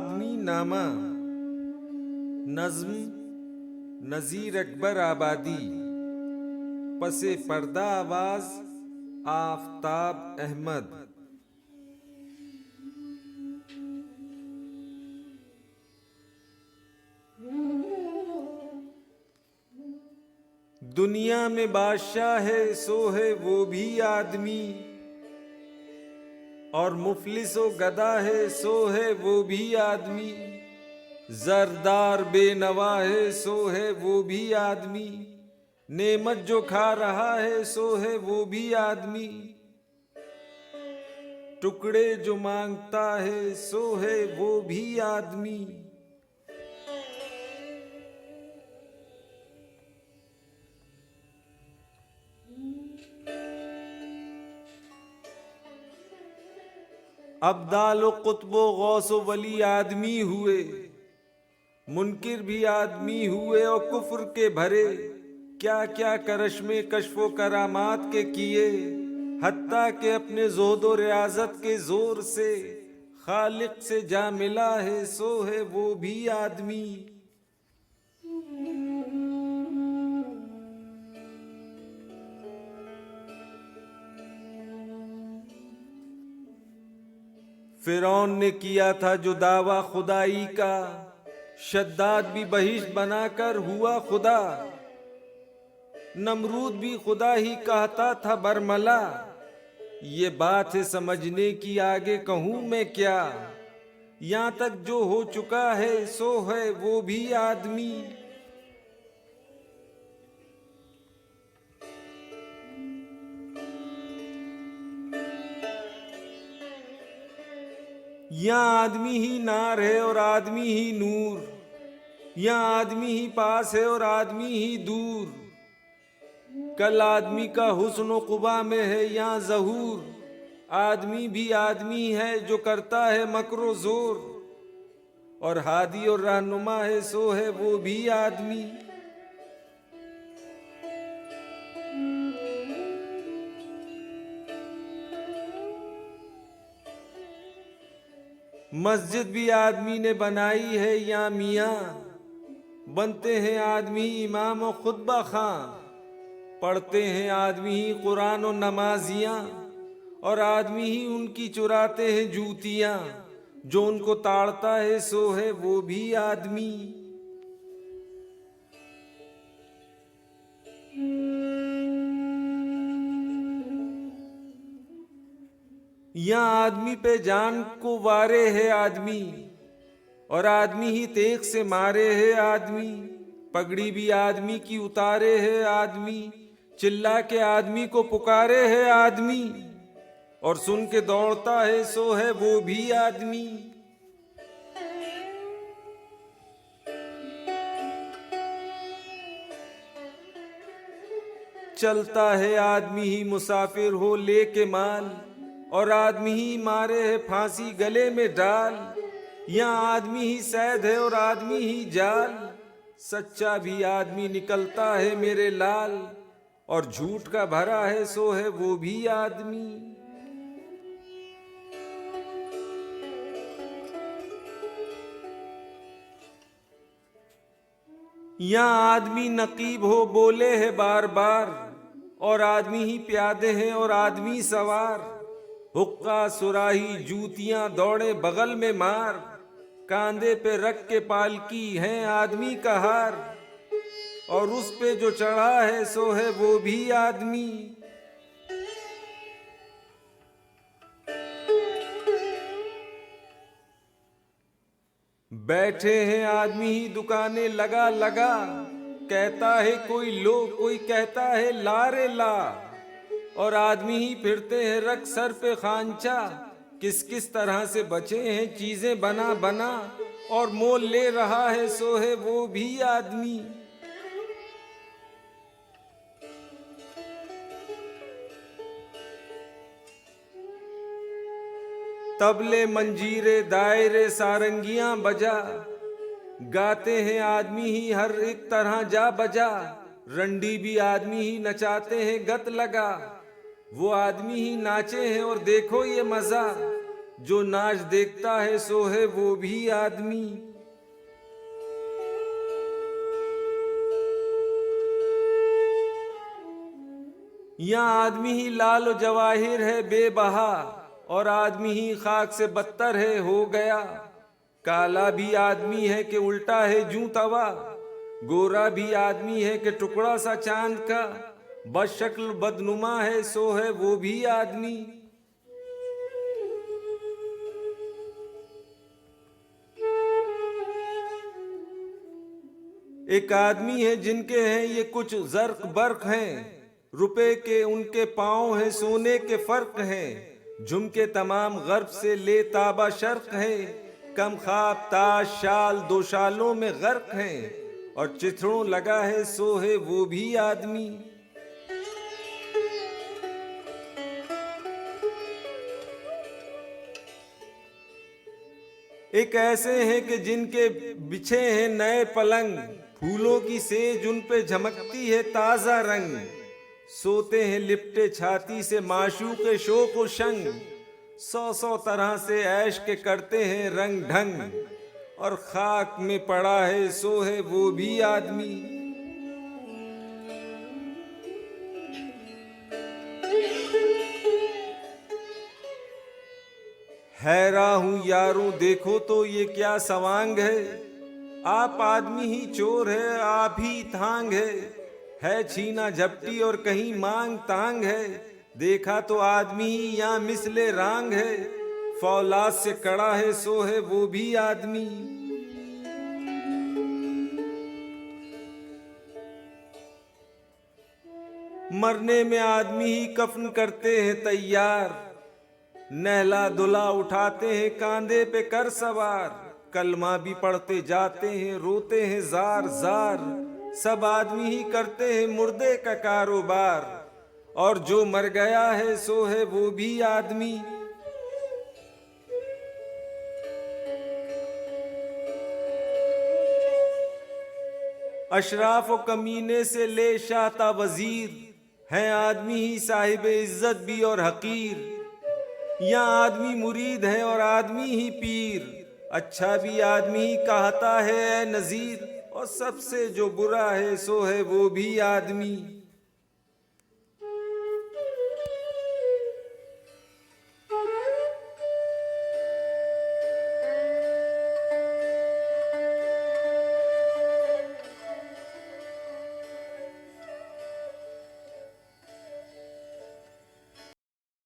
आदमी नामा नज्म नज़ीर अकबर आबादी। पसे पर्दा आवाज आफताब अहमद। दुनिया में बादशाह है सो है वो भी आदमी, और मुफलिस व गदा है सो है वो भी आदमी। जरदार बेनवा है सो है वो भी आदमी, नेमत जो खा रहा है सो है वो भी आदमी। टुकड़े जो मांगता है सो है वो भी आदमी। अब्दाल कुतबो गौसो वली आदमी हुए, मुनकिर भी आदमी हुए और कुफ्र के भरे। क्या क्या करश्मे कश्फो करामात के किए, हत्ता के अपने जोदो रियाजत के जोर से खालिक से जा मिला है सो है वो भी आदमी। फिरौन ने किया था जो दावा खुदाई का, शद्दाद भी बहिश्त बनाकर हुआ खुदा। नमरूद भी खुदा ही कहता था बरमला। ये बात है समझने की, आगे कहूं मैं क्या। यहां तक जो हो चुका है सो है वो भी आदमी। यहाँ आदमी ही नार है और आदमी ही नूर, यहाँ आदमी ही पास है और आदमी ही दूर। कल आदमी का हुस्न कुबा में है यहाँ ज़हूर, आदमी भी आदमी है जो करता है मकरो जोर। और हादी और रहनुमा है सो है वो भी आदमी। मस्जिद भी आदमी ने बनाई है या मियाँ, बनते हैं आदमी इमाम और खुतबा खां। पढ़ते हैं आदमी ही कुरान और नमाजियाँ, और आदमी ही उनकी चुराते हैं जूतियाँ। जो उनको ताड़ता है सो है वो भी आदमी। यहाँ आदमी पे जान को वारे है आदमी, और आदमी ही तेग से मारे है आदमी। पगड़ी भी आदमी की उतारे है आदमी, चिल्ला के आदमी को पुकारे है आदमी। और सुन के दौड़ता है सो है वो भी आदमी। चलता है आदमी ही मुसाफिर हो लेके माल, और आदमी ही मारे है फांसी गले में डाल। यहाँ आदमी ही सैद है और आदमी ही जाल, सच्चा भी आदमी निकलता है मेरे लाल। और झूठ का भरा है सो है वो भी आदमी। यहाँ आदमी नकीब हो बोले है बार बार, और आदमी ही प्यादे हैं और आदमी सवार। हुक्का सुराही जूतियां दौड़े बगल में मार, कांधे पे रख के पालकी है आदमी का हार। और उस पे जो चढ़ा है सो है वो भी आदमी। बैठे हैं आदमी ही दुकानें लगा लगा, कहता है कोई लो कोई कहता है ला रे ला। और आदमी ही फिरते हैं रख सर पे खांचा, किस किस तरह से बचे हैं चीजें बना बना। और मोल ले रहा है सो है वो भी आदमी। तबले मंजीरे दायरे सारंगियां बजा, गाते हैं आदमी ही हर एक तरह जा बजा। रंडी भी आदमी ही नचाते हैं गत लगा, वो आदमी ही नाचे हैं और देखो ये मजा। जो नाच देखता है सो है वो भी आदमी। यहाँ आदमी ही लाल जवाहिर है बेबहा, और आदमी ही खाक से बदतर है हो गया। काला भी आदमी है कि उल्टा है जूं तवा, गोरा भी आदमी है कि टुकड़ा सा चांद का, बदशक्ल बदनुमा है सो है वो भी आदमी। एक आदमी है जिनके हैं ये कुछ जर्क बर्क हैं, रुपए के उनके पांव हैं सोने के फर्क हैं, झुमके तमाम गर्ब से ले ताबा शर्क है, कम ख्वाब ताज शाल दो शालों में गर्क हैं, और चिथड़ों लगा है सो है वो भी आदमी। एक ऐसे हैं कि जिनके बिछे हैं नए पलंग, फूलों की सेज उन पे झमकती है ताजा रंग, सोते हैं लिपटे छाती से माशूक़े शोक व शंग, सौ सौ तरह से ऐश के करते हैं रंग ढंग, और खाक में पड़ा है सो है वो भी आदमी। हैरा हूं यारों देखो तो ये क्या सवांग है, आप आदमी ही चोर है आप ही थांग है छीना झपटी और कहीं मांग तांग है, देखा तो आदमी ही यहाँ मिसले रांग है, फौलाद से कड़ा है सो है वो भी आदमी। मरने में आदमी ही कफन करते हैं तैयार, नहला दुला उठाते हैं कांधे पे कर सवार, कलमा भी पढ़ते जाते हैं रोते हैं जार जार, सब आदमी ही करते हैं मुर्दे का कारोबार, और जो मर गया है सो है वो भी आदमी। अशराफ व कमीने से ले शाता वजीर, हैं आदमी ही साहिब इज्जत भी और हकीर, यहाँ आदमी मुरीद है और आदमी ही पीर, अच्छा भी आदमी ही कहता है नजीर, और सबसे जो बुरा है सो है वो भी आदमी।